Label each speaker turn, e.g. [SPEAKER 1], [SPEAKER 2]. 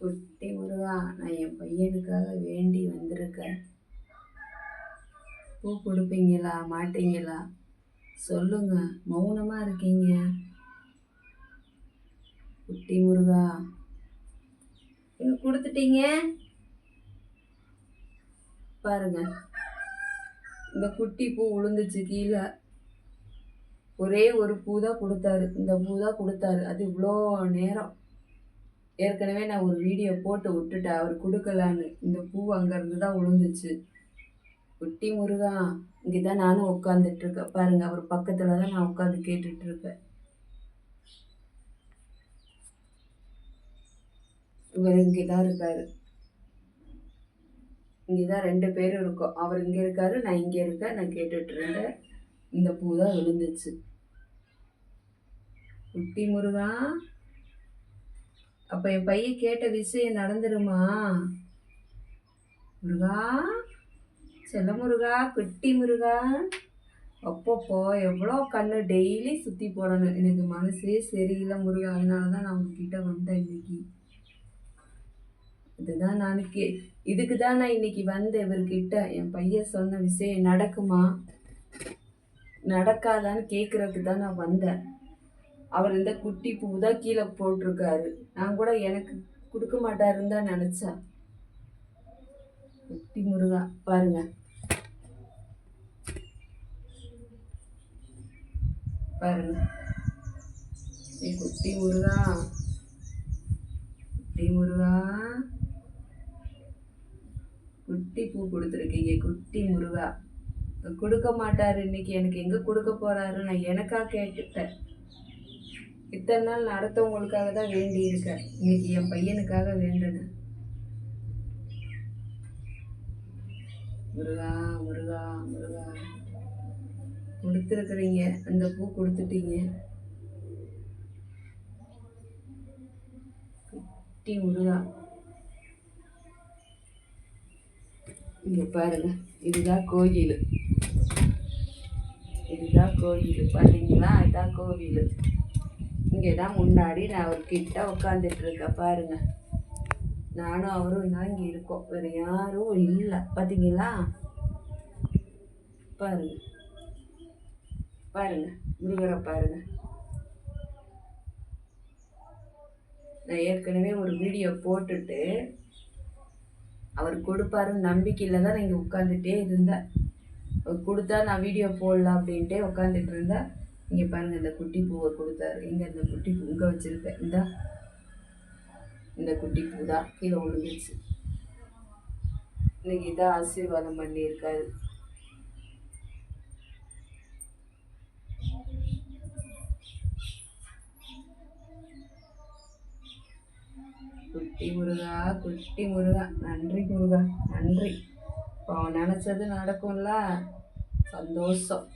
[SPEAKER 1] குட்டி முருகா, நான் என் பையனுக்காக வேண்டி வந்திருக்கேன். பூ கொடுப்பீங்களா மாட்டீங்களா சொல்லுங்க, மௌனமா இருக்கீங்க. குட்டி முருகா, கொடுத்துட்டீங்க பாருங்க. இந்த குட்டி பூ விழுந்துச்சு கீழே. ஒரே ஒரு பூ தான் கொடுத்தாரு, இந்த பூ தான் கொடுத்தாரு. அது இவ்வளோ நேரம் ஏற்கனவே நான் ஒரு வீடியோ போட்டு விட்டுட்டேன் அவர் கொடுக்கலான்னு. இந்த பூ அங்கேருந்து தான் விழுந்துச்சு. குட்டி முருகா, இங்கே தான் நானும் உட்காந்துட்டு இருக்கேன் பாருங்க. அவர் பக்கத்தில் தான் நான் உட்காந்து கேட்டுட்டு இருக்கேன். இவர் இங்கே தான் இருக்காரு. இங்கே தான் 2 பேரும் இருக்கோம். அவர் இங்கே இருக்காரு, நான் இங்கே இருக்கேன். நான் கேட்டுட்டு இருந்தேன். இந்த பூ தான் விழுந்துச்சு. குட்டி முருகா, அப்போ என் பையன் கேட்ட விஷயம் நடந்துருமா? முருகா, செல்ல முருகா, குட்டி முருகா. அப்பப்போ எவ்வளோ கண்ணு டெய்லி சுற்றி போடணும். எனக்கு மனசே சரியில்லை முருகா. அதனால தான் நான் உங்ககிட்ட வந்தேன் இன்னைக்கு. இதுதான் இதுக்கு தான் நான் இன்னைக்கு வந்தேன் இவர்கிட்ட. என் பையன் சொன்ன விஷயம் நடக்குமா நடக்காதான்னு கேட்குறதுக்கு தான் நான் வந்தேன். அவர் இந்த குட்டி பூ தான் கீழே போட்டிருக்காரு. நான் கூட எனக்கு கொடுக்க மாட்டாருன்னு தான் நினச்சேன். குட்டி முருகா பாருங்க, பாருங்க. குட்டி முருகா, குட்டி முருகா, குட்டி பூ கொடுத்துருக்கீங்க. குட்டி முருகா கொடுக்க மாட்டாரு இன்னைக்கு. எனக்கு எங்கே கொடுக்க போறாரு? நான் எனக்காக கேட்டுட்டேன். இத்தனை நாள் நடத்தவங்களுக்காக தான் வேண்டி இருக்கேன். இன்னைக்கு என் பையனுக்காக வேண்டினேன். முருகா முருகா முருகா, கொடுத்துருக்குறீங்க. அந்த பூ கொடுத்துட்டீங்க. குட்டி முருகா, இங்க பாருங்க. இதுதான் கோயில். இதுதான் கோயில் பார்த்தீங்களா? இதுதான் கோவில். இங்கே தான் முன்னாடி நான் அவர்கிட்ட உட்காந்துட்டு இருக்கேன் பாருங்க. நானும் அவரும் தான் இங்கே இருக்கோம், வேறு யாரும் இல்லை. பார்த்தீங்களா? பாருங்க பாருங்க, முருகரை பாருங்க. நான் ஏற்கனவே ஒரு வீடியோ போட்டுட்டு அவர் கொடுப்பாருன்னு நம்பிக்கையில் தான் நான் இங்கே உட்காந்துட்டே இருந்தேன். அவர் கொடுத்தா நான் வீடியோ போடலாம் அப்படின்ட்டே உட்காந்துட்டு இருந்தேன். இங்கே பாருங்கள், இந்த குட்டி பூவை கொடுத்தாரு. இங்கே இந்த குட்டி பூ இங்கே வச்சுருக்கேன். இந்த குட்டி பூ தான் கீழே விழுந்துச்சு. இன்னைக்கு இதான் ஆசீர்வாதம் பண்ணியிருக்காரு. குட்டி முருகா, குட்டி முருகா, நன்றி முருகா, நன்றி. இப்போ அவன் நினச்சது நடக்கும்ல, சந்தோஷம்.